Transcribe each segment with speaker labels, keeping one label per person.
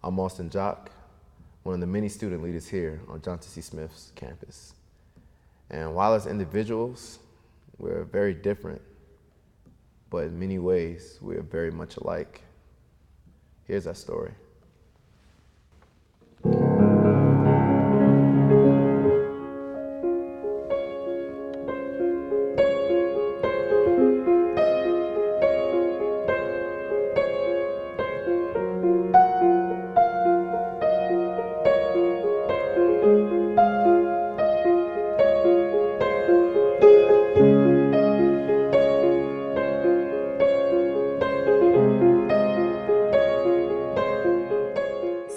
Speaker 1: I'm Austin Jock, one of the many student leaders here on Johnson C. Smith's campus. And while as individuals, we're very different, but in many ways, we're very much alike. Here's our story.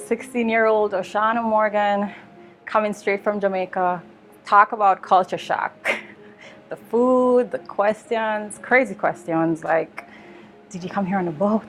Speaker 2: Sixteen-year-old Oshana Morgan, coming straight from Jamaica. Talk about culture shock. The food, the questions, crazy questions like, did you come here on a boat?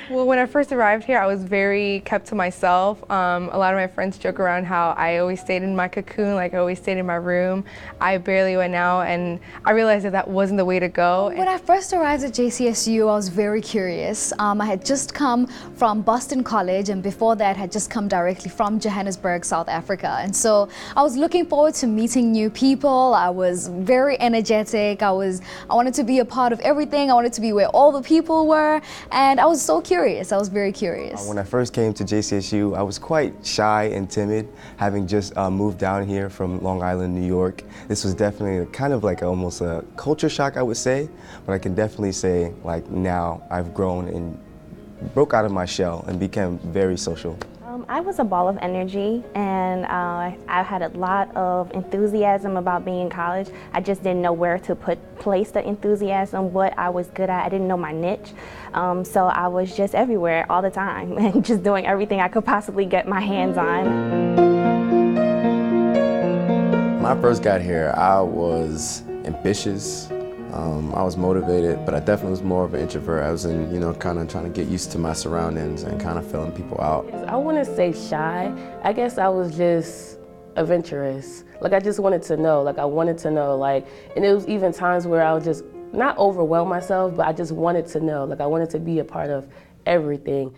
Speaker 3: Well, when I first arrived here, I was very kept to myself. A lot of my friends joke around how I always stayed in my cocoon, like I always stayed in my room. I barely went out, and I realized that that wasn't the way to go.
Speaker 4: When I first arrived at JCSU, I was very curious. I had just come from Boston College, and before that had just come directly from Johannesburg, South Africa. And so I was looking forward to meeting new people. I was very energetic. I wanted to be a part of everything. I wanted to be where all the people were, and I was so curious. I was very curious.
Speaker 5: When I first came to JCSU, I was quite shy and timid, having just moved down here from Long Island, New York. This was definitely kind of like almost a culture shock, I would say, but I can definitely say like now I've grown and broke out of my shell and became very social.
Speaker 6: I was a ball of energy, and I had a lot of enthusiasm about being in college. I just didn't know where to place the enthusiasm, what I was good at. I didn't know my niche, so I was just everywhere all the time and just doing everything I could possibly get my hands on.
Speaker 1: When I first got here, I was ambitious. I was motivated, but I definitely was more of an introvert. I was kind of trying to get used to my surroundings and kind of filling people out.
Speaker 7: I wouldn't say shy. I guess I was just adventurous. Like I just wanted to know, and it was even times where I would just not overwhelm myself, but I just wanted to know. Like I wanted to be a part of everything.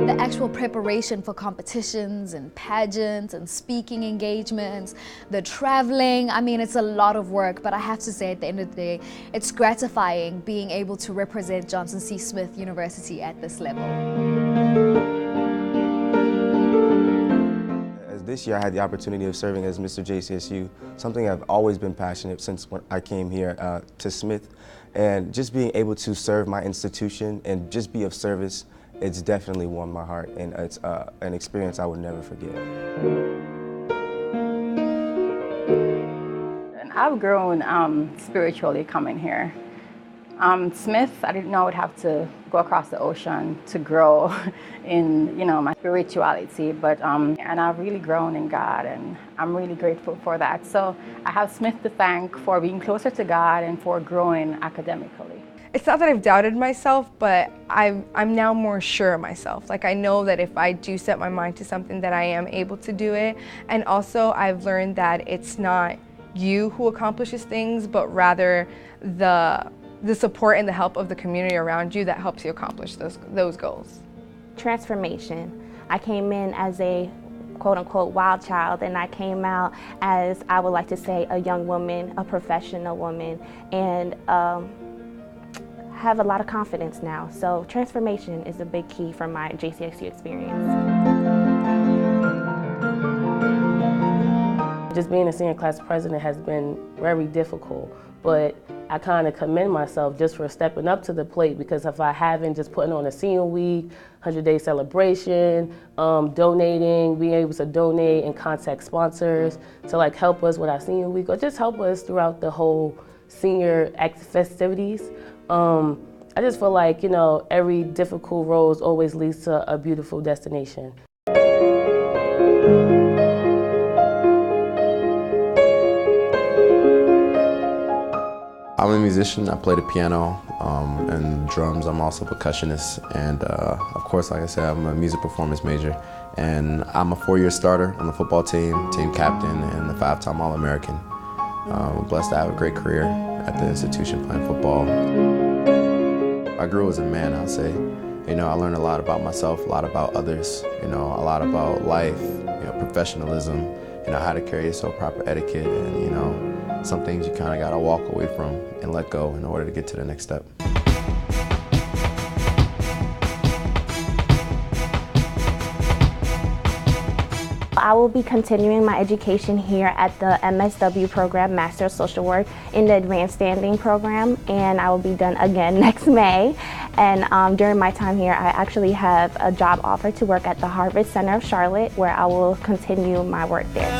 Speaker 4: The actual preparation for competitions and pageants and speaking engagements, the traveling, I mean, it's a lot of work, but I have to say at the end of the day, it's gratifying being able to represent Johnson C. Smith University at this level.
Speaker 5: This year I had the opportunity of serving as Mr. JCSU, something I've always been passionate since when I came here to Smith, and just being able to serve my institution and just be of service, it's definitely warmed my heart, and it's an experience I would never forget.
Speaker 2: And I've grown spiritually coming here. Smith, I didn't know I would have to go across the ocean to grow in, my spirituality, but and I've really grown in God, and I'm really grateful for that. So I have Smith to thank for being closer to God and for growing academically.
Speaker 3: It's not that I've doubted myself, but I'm now more sure of myself. Like I know that if I do set my mind to something that I am able to do it. And also I've learned that it's not you who accomplishes things, but rather the support and the help of the community around you that helps you accomplish those goals.
Speaker 6: Transformation. I came in as a quote-unquote wild child, and I came out as, I would like to say, a young woman, a professional woman, and have a lot of confidence now. So transformation is a big key from my JCSU experience.
Speaker 7: Just being a senior class president has been very difficult, but I kind of commend myself just for stepping up to the plate, because if I haven't, just putting on a senior week, 100-day celebration, donating, being able to donate and contact sponsors to help us with our senior week, or just help us throughout the whole senior festivities. I just feel like, every difficult road always leads to a beautiful destination.
Speaker 1: I'm a musician. I play the piano and drums. I'm also a percussionist. And of course, like I said, I'm a music performance major. And I'm a 4-year starter on the football team, team captain, and a 5-time All-American. I'm blessed to have a great career at the institution playing football. I grew as a man, I'll say. You know, I learned a lot about myself, a lot about others, you know, a lot about life, you know, professionalism, you know, how to carry yourself, proper etiquette, and, you know, some things you kind of got to walk away from and let go in order to get to the next step.
Speaker 6: I will be continuing my education here at the MSW program, Master of Social Work, in the Advanced Standing program, and I will be done again next May. And during my time here, I actually have a job offer to work at the Harvard Center of Charlotte, where I will continue my work there.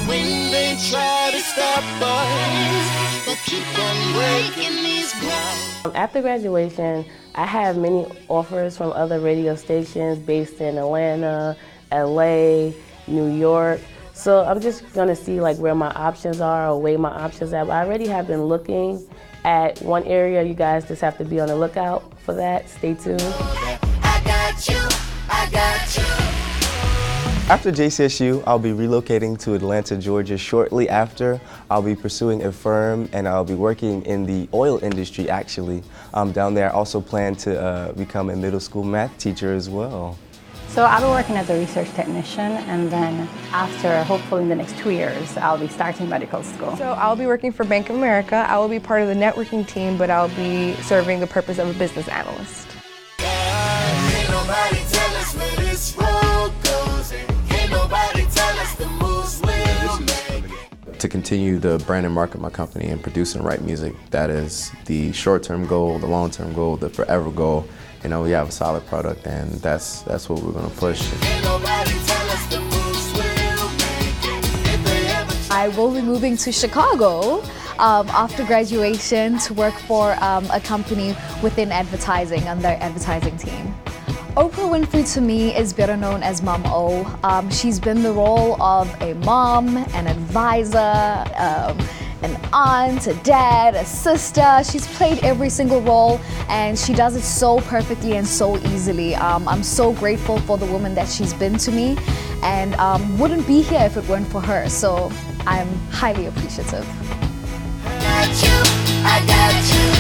Speaker 8: When they try to stop us, but keep on breaking these ground.
Speaker 7: After graduation, I have many offers from other radio stations based in Atlanta, LA, New York. So I'm just gonna see like where my options are or weigh my options at. I already have been looking at one area. You guys just have to be on the lookout for that. Stay tuned.
Speaker 8: I got you, I got you.
Speaker 5: After JCSU, I'll be relocating to Atlanta, Georgia shortly after. I'll be pursuing a firm and I'll be working in the oil industry actually. Down there I also plan to become a middle school math teacher as well.
Speaker 2: So I'll be working as a research technician, and then after, hopefully in the next 2 years, I'll be starting medical school.
Speaker 3: So I'll be working for Bank of America. I will be part of the networking team, but I'll be serving the purpose of a business analyst.
Speaker 8: Can't nobody tell us where this road goes, and can't nobody tell us the moves we'll make.
Speaker 1: To continue to brand and market my company and produce and write music, that is the short-term goal, the long-term goal, the forever goal. You know, we have a solid product, and that's what we're gonna push.
Speaker 4: I will be moving to Chicago after graduation to work for a company within advertising on their advertising team. Oprah Winfrey to me is better known as Mom O. She's been the role of a mom, an advisor, an aunt, a dad, a sister. She's played every single role, and she does it so perfectly and so easily. I'm so grateful for the woman that she's been to me, and wouldn't be here if it weren't for her, so I'm highly appreciative.
Speaker 8: I got you, I got you.